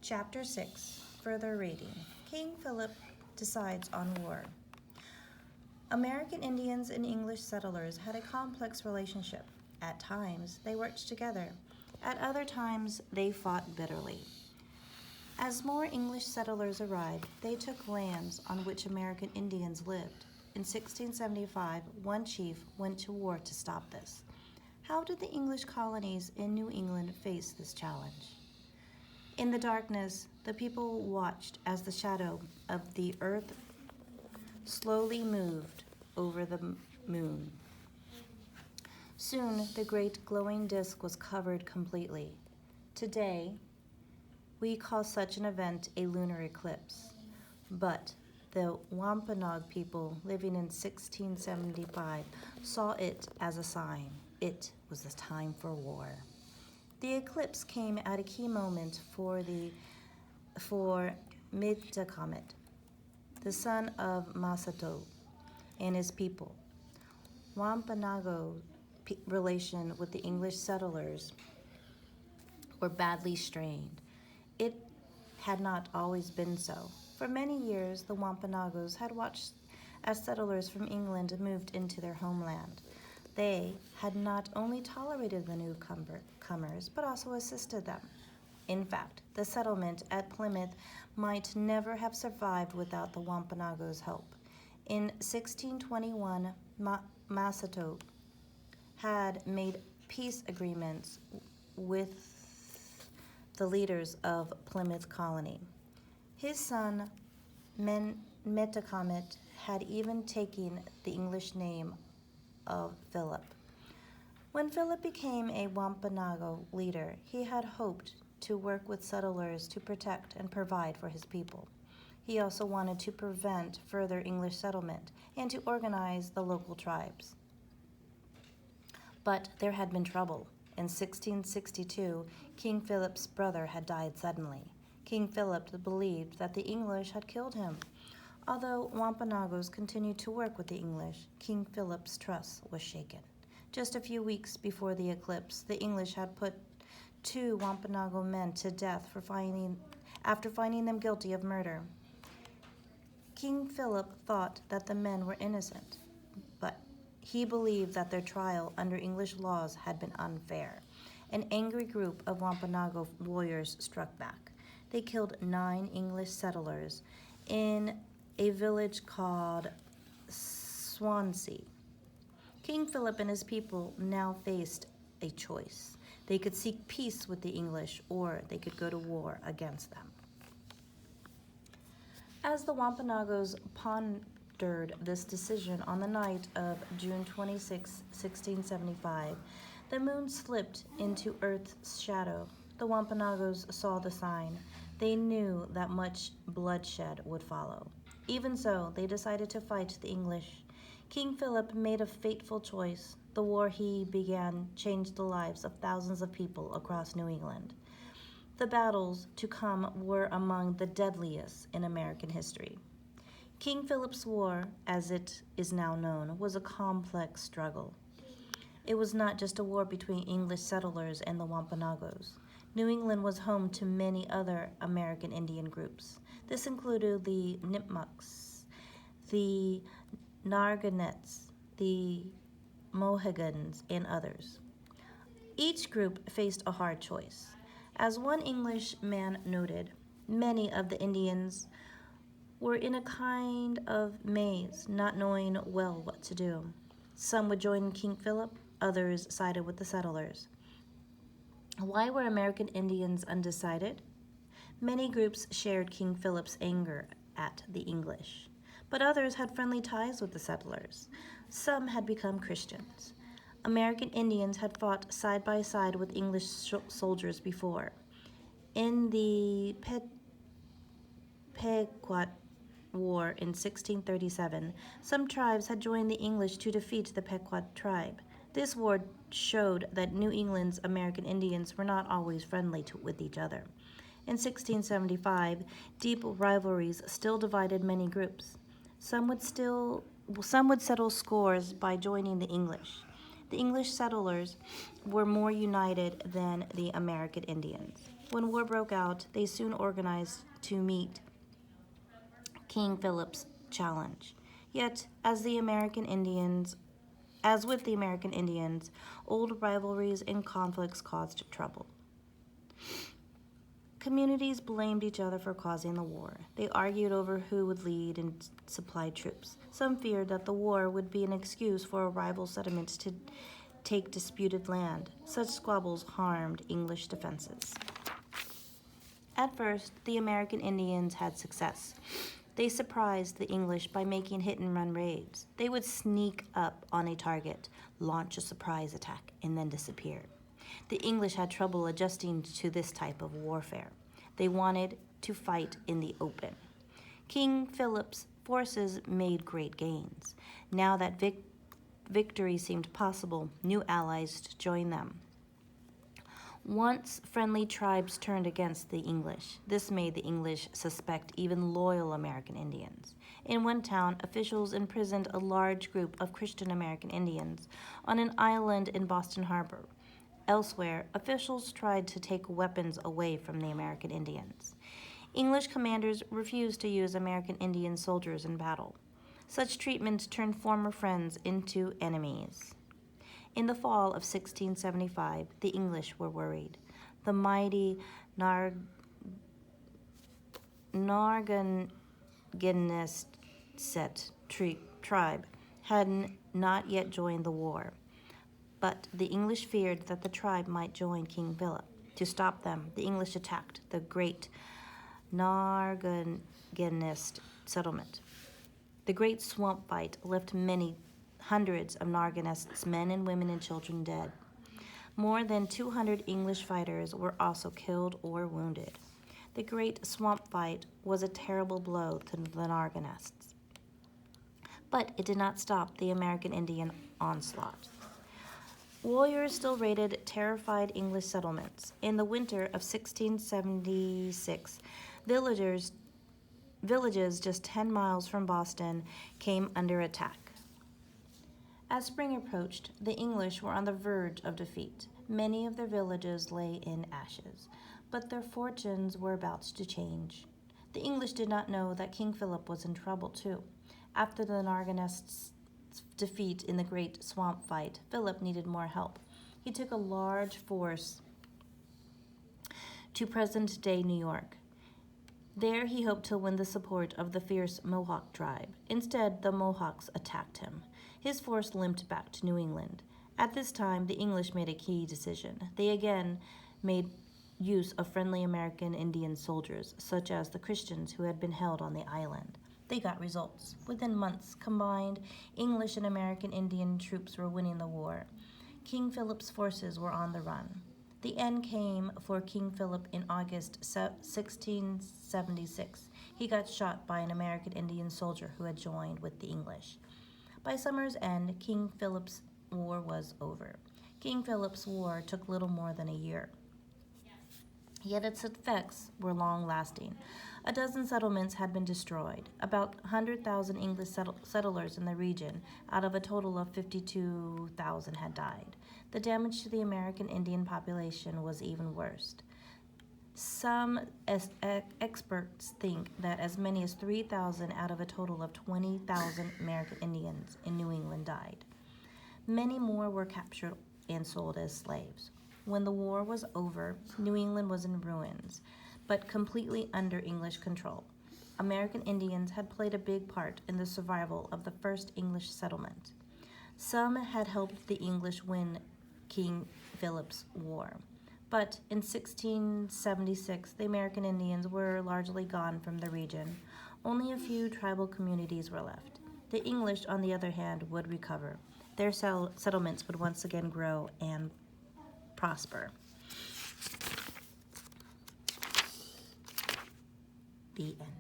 Chapter 6, Further Reading. King Philip decides on war. American Indians and English settlers had a complex relationship. At times, they worked together. At other times, they fought bitterly. As more English settlers arrived, they took lands on which American Indians lived. In 1675, one chief went to war to stop this. How did the English colonies in New England face this challenge? In the darkness, the people watched as the shadow of the earth slowly moved over the moon. Soon, the great glowing disk was covered completely. Today, we call such an event a lunar eclipse, but the Wampanoag people living in 1675 saw it as a sign. It was the time for war. The eclipse came at a key moment for Mitacomet, the son of Masato, and his people. Wampanoag's relation with the English settlers were badly strained. It had not always been so. For many years, the Wampanoags had watched as settlers from England moved into their homeland. They had not only tolerated the newcomers, but also assisted them. In fact, the settlement at Plymouth might never have survived without the Wampanoags' help. In 1621, Masato had made peace agreements with the leaders of Plymouth colony. His son, Metacomet, had even taken the English name of Philip. When Philip became a Wampanoag leader, he had hoped to work with settlers to protect and provide for his people. He also wanted to prevent further English settlement and to organize the local tribes. But there had been trouble. In 1662, King Philip's brother had died suddenly. King Philip believed that the English had killed him. Although Wampanoags continued to work with the English, King Philip's trust was shaken. Just a few weeks before the eclipse, the English had put 2 Wampanoag men to death after finding them guilty of murder. King Philip thought that the men were innocent, but he believed that their trial under English laws had been unfair. An angry group of Wampanoag warriors struck back. They killed 9 English settlers in a village called Swansea. King Philip and his people now faced a choice. They could seek peace with the English, or they could go to war against them. As the Wampanoags pondered this decision on the night of June 26, 1675, the moon slipped into Earth's shadow. The Wampanoags saw the sign. They knew that much bloodshed would follow. Even so, they decided to fight the English. King Philip made a fateful choice. The war he began changed the lives of thousands of people across New England. The battles to come were among the deadliest in American history. King Philip's War, as it is now known, was a complex struggle. It was not just a war between English settlers and the Wampanoags. New England was home to many other American Indian groups. This included the Nipmucs, the Nargonets, the Mohegans, and others. Each group faced a hard choice. As one English man noted, many of the Indians were in a kind of maze, not knowing well what to do. Some would join King Philip, others sided with the settlers. Why were American Indians undecided? Many groups shared King Philip's anger at the English, but others had friendly ties with the settlers. Some had become Christians. American Indians had fought side by side with English soldiers before. In the Pequot War in 1637, some tribes had joined the English to defeat the Pequot tribe. This war showed that New England's American Indians were not always friendly with each other. In 1675, deep rivalries still divided many groups. Some would settle scores by joining the English. The English settlers were more united than the American Indians. When war broke out, they soon organized to meet King Philip's challenge. Yet, as with the American Indians, old rivalries and conflicts caused trouble. Communities blamed each other for causing the war. They argued over who would lead and supply troops. Some feared that the war would be an excuse for rival settlements to take disputed land. Such squabbles harmed English defenses. At first, the American Indians had success. They surprised the English by making hit-and-run raids. They would sneak up on a target, launch a surprise attack, and then disappear. The English had trouble adjusting to this type of warfare. They wanted to fight in the open. King Philip's forces made great gains. Now that victory seemed possible, new allies joined them. Once friendly tribes turned against the English. This made the English suspect even loyal American Indians. In one town, officials imprisoned a large group of Christian American Indians on an island in Boston Harbor. Elsewhere, officials tried to take weapons away from the American Indians. English commanders refused to use American Indian soldiers in battle. Such treatment turned former friends into enemies. In the fall of 1675, the English were worried. The mighty Narragansett tribe had not yet joined the war, but the English feared that the tribe might join King Philip. To stop them, the English attacked the great Narragansett settlement. The great swamp fight left hundreds of Narragansett's men and women and children dead. More than 200 English fighters were also killed or wounded. The great swamp fight was a terrible blow to the Narragansetts, but it did not stop the American Indian onslaught. Warriors still raided terrified English settlements. In the winter of 1676, villages just 10 miles from Boston came under attack. As spring approached, the English were on the verge of defeat. Many of their villages lay in ashes, but their fortunes were about to change. The English did not know that King Philip was in trouble too. After the Narragansett's defeat in the Great Swamp Fight, Philip needed more help. He took a large force to present-day New York. There he hoped to win the support of the fierce Mohawk tribe. Instead, the Mohawks attacked him. His force limped back to New England. At this time, the English made a key decision. They again made use of friendly American Indian soldiers, such as the Christians who had been held on the island. They got results. Within months, combined English and American Indian troops were winning the war. King Philip's forces were on the run. The end came for King Philip in August 1676. He got shot by an American Indian soldier who had joined with the English. By summer's end, King Philip's war was over. King Philip's war took little more than a year. Yet its effects were long-lasting. A dozen settlements had been destroyed. About 100,000 English settlers in the region, out of a total of 52,000, had died. The damage to the American Indian population was even worse. Some experts think that as many as 3,000 out of a total of 20,000 American Indians in New England died. Many more were captured and sold as slaves. When the war was over, New England was in ruins, but completely under English control. American Indians had played a big part in the survival of the first English settlement. Some had helped the English win King Philip's War. But in 1676, the American Indians were largely gone from the region. Only a few tribal communities were left. The English, on the other hand, would recover. Their settlements would once again grow and prosper. The end.